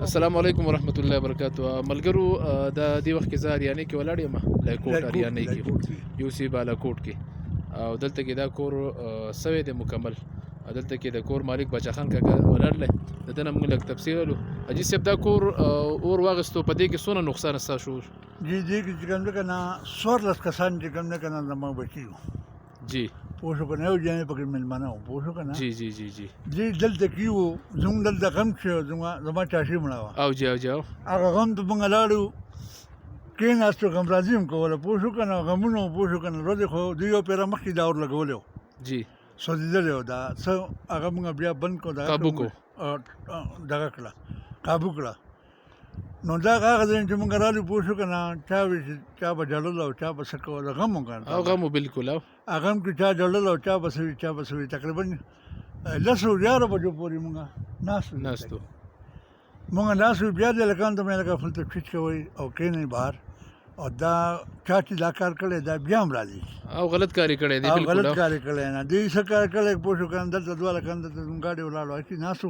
السلام علیکم ورحمت الله وبرکاتہ ملګرو د دې وخت کې زه اریانې کې ولاړ یم لایکوټ اریانې کې یو سی بالاکوټ کې او دلته کې دا کور سوی دی مکمل دلته کې د کور مالک بچا خان کاکا ولاړ دی د ده نه موږ لږ تفصیل ولو حاجي صاحب دا کور اور واغېستو په دې کې څونه نقصان ستا شو جی دې کې چې کوم دی که نه 14 کسان چې کوم دی که نه زما بچي وو جی پوه شو که نه یو جانې پکې مېلمانه وو پوه شو که نه جی جی جی جی دې دلته کې وو زموږ دلته غم چې زما چاچي مړه وه او جی او جی هغه غم ته موږ لاړو کېناستو غمرازي هم کوله پوه شو که نه غمونه وو پوه شو که نه ورځې خو دوی یو پیره مخکې دا اور لګولی وو جی سوځېدلی وو دا څه هغه موږ بیا بند کړو قابو کو دغه کړه قابو کړه نو دا هغه ځای چې موږ رالو پوه شو که نه چا وي چې چا به ژړل او چا به څه کوله غم وکړ او غم بالکل او هغه هم کې چا ژړل او چا به څه وي چا به څه وي تقریبا 10 11 بجو پورې موږ ناستو موږ ناستو بیا دې هلکانو ته مې لکه فلته ټیټ کوئ او کښېنئ بهر او دا چا چې دا کار کړی دا بیا هم راځي او غلط کاری کړی دی او بالکل غلط کار یې کړی نه دوی څه کار کړی پوه شو که نه دلته دوه هلکان دلته زموږ ګاډۍ ولاړو هسې ناستو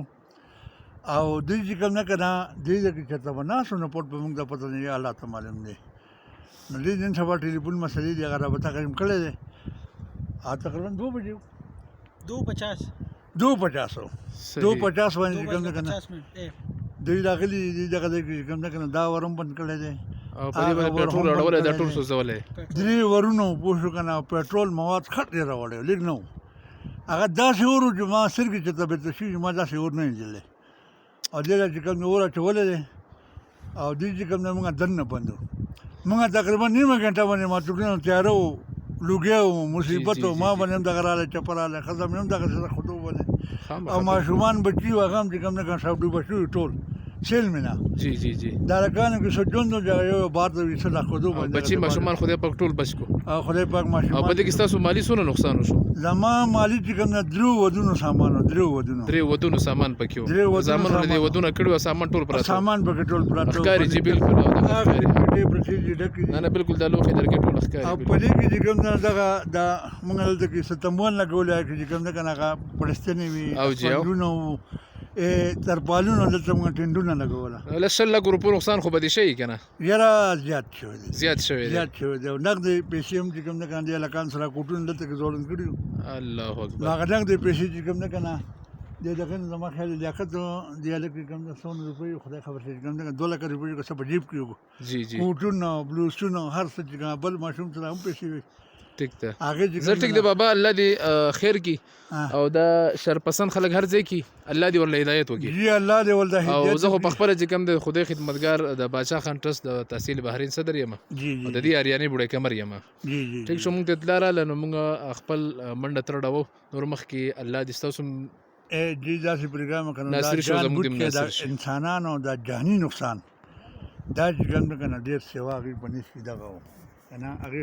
او دوی چې کوم نه که نه دې ځای کې چېرته به ناست وو نو پټ به موږ ته پته نه وي الله ته معلوم دی نو دې نن سبا ټلیفون مسلې دي هغه رابطه قایم کړی دی تقریبا 2 بجې 2:50 2:50 باندې چې کوم نه که نه دوی راغلي دي دغه ځای کې چې کوم نه که نه دا ور هم بند کړی دی او په دې باندې پېټرول اړولی دا ټول سوځولی 3 ورونو پوه شو که نه پېټرول مواد خټ یې راوړی لږ نه و هغه داسې اور و چې ما سترګې چېرته بېرته شوي چې ما داسې اور نه لیدلی او دې ځای چې کوم اور اچولی دی او دوی چې کوم نه موږ دننه بند وو موږ تقریبا نیمه ګنټه باندې ما ټوکرونه تیاره وو لوګی وو مصیبت و ما باندې هم دغه رالی چپه رالی ښځه مې هم دغسې د خطو باندې او ماشومان بچي وو هغه هم چې کوم نه که سب ډوبه شوي ټول سیل مې نه جی جی جی دا هلکانو کې څه ژوند و چې هغه یو بار ته وي څه د خدو باندې بچي ماشومان خدای پاک ټول بچ کو او خدای پاک او په ماشومان دې کې ستاسو مالي څونه نقصان وشو زما مالي چې کوم نه 3 ودونو سامان و 3 ودونو درې ودونو سامان پکې درې وو ودونو زامنو سامان. دې ودونه کړي وو سامان ټول پراته سامان پکې ټول پراته وو. ښکاري جی بالکل او دغه هغه ښکاري پټې پټې دي ډکې دي. نه نه بالکل دا لوښي درکې ټول ښکاري او بالکل. په دې کې چې کوم نه دغه دا موږ دلته کې ستمون لګولی چې کوم نه که نه هغه پړستنې وي او جی او. پنډونه وو ترپالونه دلته موږ ټینډونه لګوله له 100 لک روپو نقصان خو به دې شوي که نه یاره زیات شوی دی زیات شوی دی زیات شوی دی او نغدې پیسې هم چې کوم نه که نه دې هلکان سره کوټونه دلته کې ځوړند کړي وو الله نو اکبر هغه نغدې پیسې چې کوم نه که نه دې دغه نه زما خیال لیاقت دې هلک چې کوم نه 100 روپۍ خدای خبر چې کوم نه 2 لکه روپۍ که څه په جیب کې وو جی جی کوټونه بلوسونه هر څه چې کوم بل ماشوم سره هم پیسې وي ټیک ده هغې چې زه کوم ټیک نه دی بابا الله دې خیر کی ها. او دا شرپسند خلک هر ځای کی الله دې ورله هدایت وکړي جی الله دې ولته او هدایت زه خو وکړي. په خپله چې کوم د خدای خدمتګار د باچا خان ټرست د تحصیل بحرین صدر یم او جی د جی دې اریانې بوډۍ کمر یم جی جی ټیک شو مونږ ته اطلاع راغله نو مونږ خپل منډه ترړوو نور مخکې الله دې ستاسو جی داسې پروګرام کنه ناصر شو زموږ د ناصر شو. انسانانو دا جهاني نقصان دا چې کوم نه کنه ډېر سیوا هغې په نس کې دغه و که نه هغې